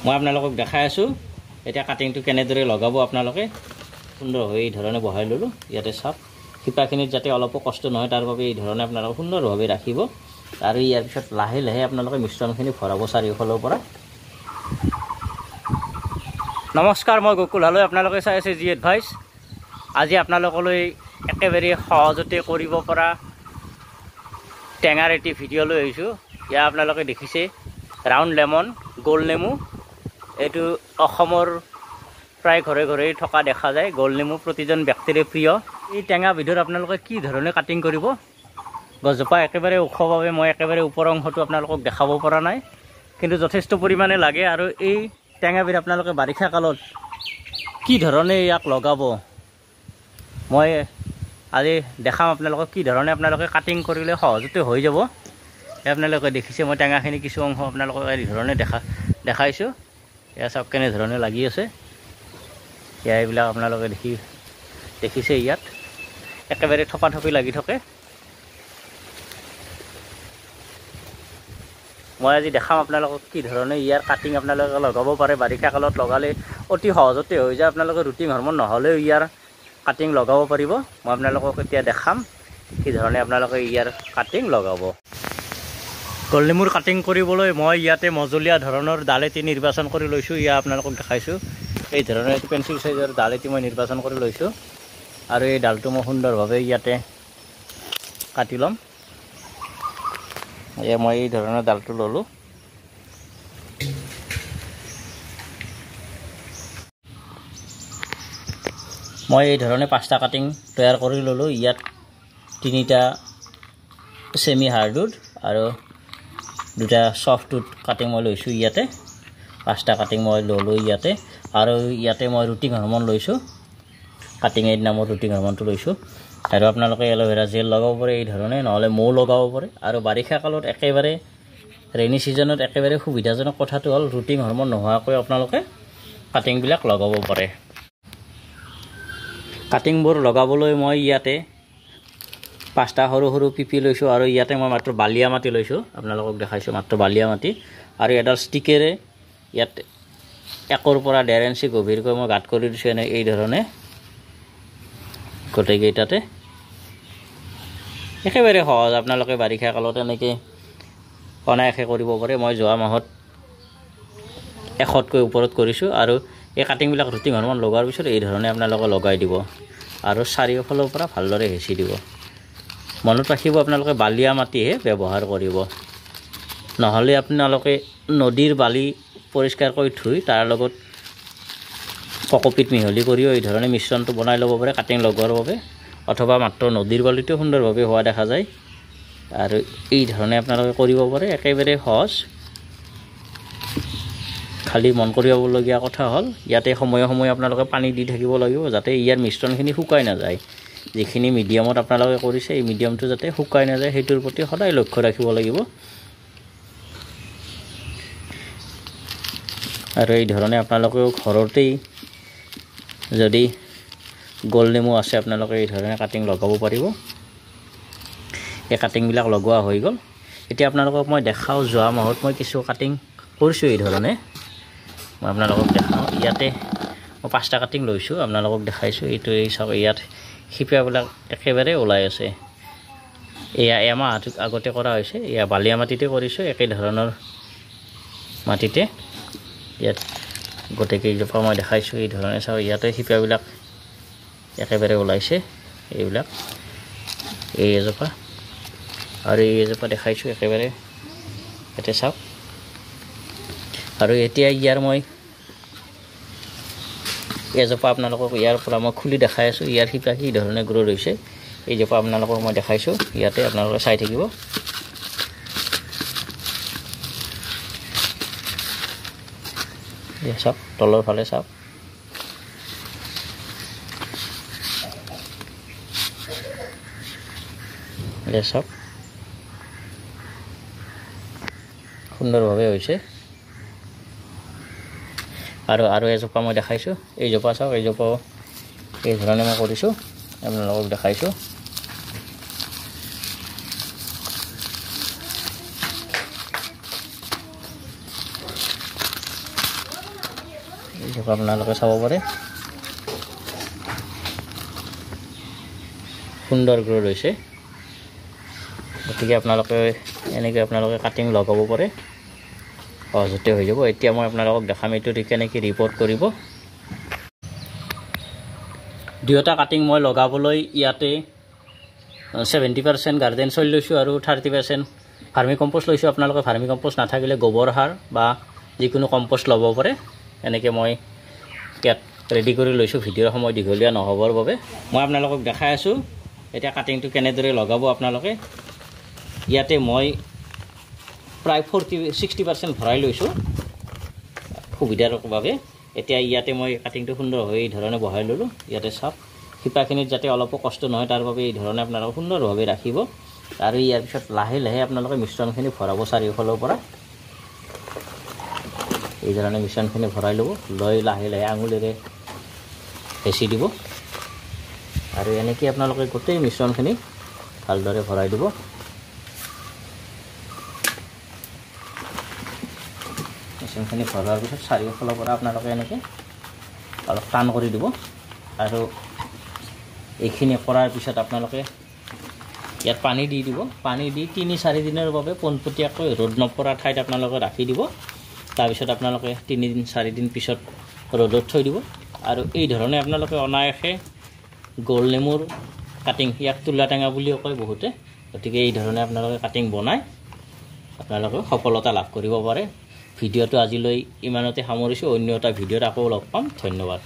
মই আপোনালোকক দেখাই আছোঁ এতিয়া কাটিংটো কেনেদৰে লগাব আপোনালোকে সুন্দৰভাৱে এই ধৰণে বহাই ল'লোঁ ইয়াতে চাওক শিপাখিনিত যাতে অলপো কষ্ট নহয় তাৰ বাবে এই ধৰণে আপোনালোকে সুন্দৰভাৱে ৰাখিব আৰু ইয়াৰ পিছত লাহে লাহে আপোনালোকে মিশ্ৰণখিনি ভৰাব চাৰিওফালৰ পৰা নমস্কাৰ মই গকুল হালৈ আপোনালোকে চাই আছে জি এডভাইচ আজি আপোনালোকলৈ একেবাৰে সহজতে কৰিব পৰা টেঙাৰ এটি ভিডিঅ' লৈ আহিছোঁ ইয়াত আপোনালোকে দেখিছে ৰাউণ্ড লেমন গোল নেমু এইটো অসমৰ প্ৰায় ঘৰে ঘৰে থকা দেখা যায় গোল নেমু প্ৰতিজন ব্যক্তিৰে প্ৰিয় এই টেঙা বিধৰ আপোনালোকে কি ধৰণে কাটিং কৰিব গছজোপা একেবাৰে ওখভাৱে মই একেবাৰে ওপৰ অংশটো আপোনালোকক দেখাব পৰা নাই কিন্তু যথেষ্ট পৰিমাণে লাগে আৰু এই টেঙাবিধ আপোনালোকে বাৰিষা কালত কি ধৰণে ইয়াক লগাব মই আজি দেখাম আপোনালোকক কি ধৰণে আপোনালোকে কাটিং কৰিলে সহজতে হৈ যাব আপোনালোকে দেখিছে মই টেঙাখিনি কিছু অংশ আপোনালোকক এই ধৰণে দেখাইছোঁ এয়া চাওক কেনেধৰণে লাগি আছে এয়া এইবিলাক আপোনালোকে দেখিছে ইয়াত একেবাৰে থপাথপি লাগি থাকে মই আজি দেখাম আপোনালোকক কি ধৰণে ইয়াৰ কাটিং আপোনালোকে লগাব পাৰে বাৰিষা কালত লগালে অতি সহজতে হৈ যায় আপোনালোকে ৰুটিন হৰমন নহ'লেও ইয়াৰ কাটিং লগাব পাৰিব মই আপোনালোকক এতিয়া দেখাম কি ধৰণে আপোনালোকে ইয়াৰ কাটিং লগাব গোল নেমুৰ কাটিং কৰিবলৈ মই ইয়াতে মজলীয়া ধৰণৰ ডাল এটি নিৰ্বাচন কৰি লৈছোঁ ইয়া আপোনালোকক দেখাইছোঁ এই ধৰণৰ এটি পেঞ্চিল সাইজৰ ডাল এটি মই নিৰ্বাচন কৰি লৈছোঁ আৰু এই ডালটো মই সুন্দৰভাৱে ইয়াতে কাটি ল'ম এয়া মই এই ধৰণৰ ডালটো ল'লোঁ মই এই ধৰণে 5টা কাটিং তৈয়াৰ কৰি ল'লোঁ ইয়াত 3টা সেমি হাৰ্ডউড আৰু 2টা সফ্টউড কাটিং মই লৈছোঁ ইয়াতে 5টা কাটিং মই ল'লোঁ ইয়াতে আৰু ইয়াতে মই ৰুটিং হৰমন লৈছোঁ কাটিং এইড নামৰ ৰুটিং হৰমনটো লৈছোঁ আৰু আপোনালোকে এল'ভেৰা জেল লগাব পাৰে এই ধৰণে নহ'লে মৌ লগাব পাৰে আৰু বাৰিষা কালত একেবাৰে ৰেইনি ছিজনত একেবাৰে সুবিধাজনক কথাটো হ'ল ৰুটিং হৰমন নোহোৱাকৈ আপোনালোকে কাটিংবিলাক লগাব পাৰে কাটিংবোৰ লগাবলৈ মই ইয়াতে 5টা সৰু সৰু পিপি লৈছোঁ আৰু ইয়াতে মই মাত্ৰ বালিয়া মাটি লৈছোঁ আপোনালোকক দেখাইছোঁ মাত্ৰ বালিয়া মাটি আৰু এডাল ষ্টিকেৰে ইয়াত 1 পৰা 1.5 ইঞ্চি গভীৰকৈ মই গাঁত কৰি দিছোঁ এনে এই ধৰণে গোটেইকেইটাতে একেবাৰে সহজ আপোনালোকে বাৰিষা কালত এনেকৈ অনায়াসে কৰিব পাৰে মই যোৱা মাহত 100তকৈ ওপৰত কৰিছোঁ আৰু এই কাটিংবিলাক ৰুটিং হৰমন লগোৱাৰ পিছত এই ধৰণে আপোনালোকে লগাই দিব আৰু চাৰিওফালৰ পৰা ভালদৰে হেঁচি দিব মনত ৰাখিব আপোনালোকে বালিয়া মাটিহে ব্যৱহাৰ কৰিব নহ'লে আপোনালোকে নদীৰ বালি পৰিষ্কাৰ কৰি ধুই তাৰ লগত ককপিত মিহলি কৰিও এই ধৰণে মিশ্ৰণটো বনাই ল'ব পাৰে কাটিং লগোৱাৰ বাবে অথবা মাত্ৰ নদীৰ বালিটো সুন্দৰভাৱে হোৱা দেখা যায় আৰু এই ধৰণে আপোনালোকে কৰিব পাৰে একেবাৰে সহজ খালি মন কৰিবলগীয়া কথা হ'ল ইয়াতে সময়ে সময়ে আপোনালোকে পানী দি থাকিব লাগিব যাতে ইয়াৰ মিশ্ৰণখিনি শুকাই নাযায় যিখিনি মিডিয়ামত আপোনালোকে কৰিছে এই মিডিয়ামটো যাতে শুকাই নাযায় সেইটোৰ প্ৰতি সদায় লক্ষ্য ৰাখিব লাগিব আৰু এই ধৰণে আপোনালোকেও ঘৰতেই যদি গোল নেমু আছে আপোনালোকে এই ধৰণে কাটিং লগাব পাৰিব এই কাটিংবিলাক লগোৱা হৈ গ'ল এতিয়া আপোনালোকক মই দেখাওঁ যোৱা মাহত মই কিছু কাটিং কৰিছোঁ এই ধৰণে মই আপোনালোকক দেখাওঁ ইয়াতে মই 5টা কাটিং লৈছোঁ আপোনালোকক দেখাইছোঁ এইটো এই চাওক ইয়াত শিপাবিলাক একেবাৰে ওলাই আছে এয়া এমাহ আগতে কৰা হৈছে এয়া বালিয়া মাটিতে কৰিছোঁ একে ধৰণৰ মাটিতে ইয়াত গোটেইকেইজোপা মই দেখাইছোঁ এই ধৰণে চাওক ইয়াতে শিপাবিলাক একেবাৰে ওলাইছে এইবিলাক এই এজোপা আৰু এই এজোপা দেখাইছোঁ একেবাৰে ইয়াতে চাওক আৰু এতিয়া ইয়াৰ মই এজোপা আপোনালোকক ইয়াৰ পৰা মই খুলি দেখাই আছোঁ ইয়াৰ শিপা কি ধৰণে গ্ৰ'থ হৈছে এইজোপা আপোনালোকক মই দেখাইছোঁ ইয়াতে আপোনালোকে চাই থাকিব চাওক তলৰ ফালে চাওক চাওক সুন্দৰভাৱে হৈছে আৰু এজোপা মই দেখাইছোঁ এইজোপা চাওক এইজোপাও এই ধৰণে মই কৰিছোঁ আপোনালোকক দেখাইছোঁ ভিডিঅ'টো আপোনালোকে চাব পাৰে সুন্দৰ গ্ৰোথ হৈছে গতিকে আপোনালোকে এনেকৈ আপোনালোকে কাটিং লগাব পাৰে সহজতে হৈ যাব এতিয়া মই আপোনালোকক দেখাম এইটো কেনেকৈ ৰিপৰ্ট কৰিব দুয়োটা কাটিং মই লগাবলৈ ইয়াতে 70% গাৰ্ডেন সইল লৈছোঁ আৰু 30% ভাৰ্মি কম্পোষ্ট লৈছোঁ আপোনালোকে ভাৰ্মি কম্পোষ্ট নাথাকিলে গোবৰ সাৰ বা যিকোনো কম্পোষ্ট ল'ব পাৰে এনেকৈ মই ইয়াত ৰেডি কৰি লৈছোঁ ভিডিঅ'ৰ সময় দীঘলীয়া নহ'বৰ বাবে মই আপোনালোকক দেখাই আছোঁ এতিয়া কাটিংটো কেনেদৰে লগাব আপোনালোকে ইয়াতে মই প্ৰায় 60% ভৰাই লৈছোঁ সুবিধাৰ বাবে এতিয়া ইয়াতে মই কাটিংটো সুন্দৰভাৱে এই ধৰণে বহাই ল'লোঁ ইয়াতে চাপ শিপাখিনিত যাতে অলপো কষ্ট নহয় তাৰ বাবে এই ধৰণে আপোনালোকে সুন্দৰভাৱে ৰাখিব আৰু ইয়াৰ পিছত লাহে লাহে আপোনালোকে মিশ্ৰণখিনি ভৰাব চাৰিওফালৰ পৰা এই ধৰণে মিশ্ৰণখিনি ভৰাই ল'ব লৈ লাহে লাহে আঙুলিৰে হেঁচি দিব আৰু এনেকৈ আপোনালোকে গোটেই মিশ্ৰণখিনি ভালদৰে ভৰাই দিব মিশ্ৰণখিনি ভৰোৱাৰ পিছত চাৰিওফালৰ পৰা আপোনালোকে এনেকৈ অলপ টান কৰি দিব আৰু এইখিনি কৰাৰ পিছত আপোনালোকে ইয়াত পানী দি দিব পানী দি 3-4 দিনৰ বাবে পোনপটীয়াকৈ ৰ'দ নপৰা ঠাইত আপোনালোকে ৰাখি দিব তাৰপিছত আপোনালোকে 3-4 দিন পিছত ৰ'দত থৈ দিব আৰু এই ধৰণে আপোনালোকে অনায়াসে গোল নেমুৰ কাটিং ইয়াক তুলা টেঙা বুলিও কয় বহুতে গতিকে এই ধৰণে আপোনালোকে কাটিং বনাই আপোনালোকে সফলতা লাভ কৰিব পাৰে ভিডিঅ'টো আজিলৈ ইমানতে সামৰিছোঁ অন্য এটা ভিডিঅ'ত আকৌ লগ পাম ধন্যবাদ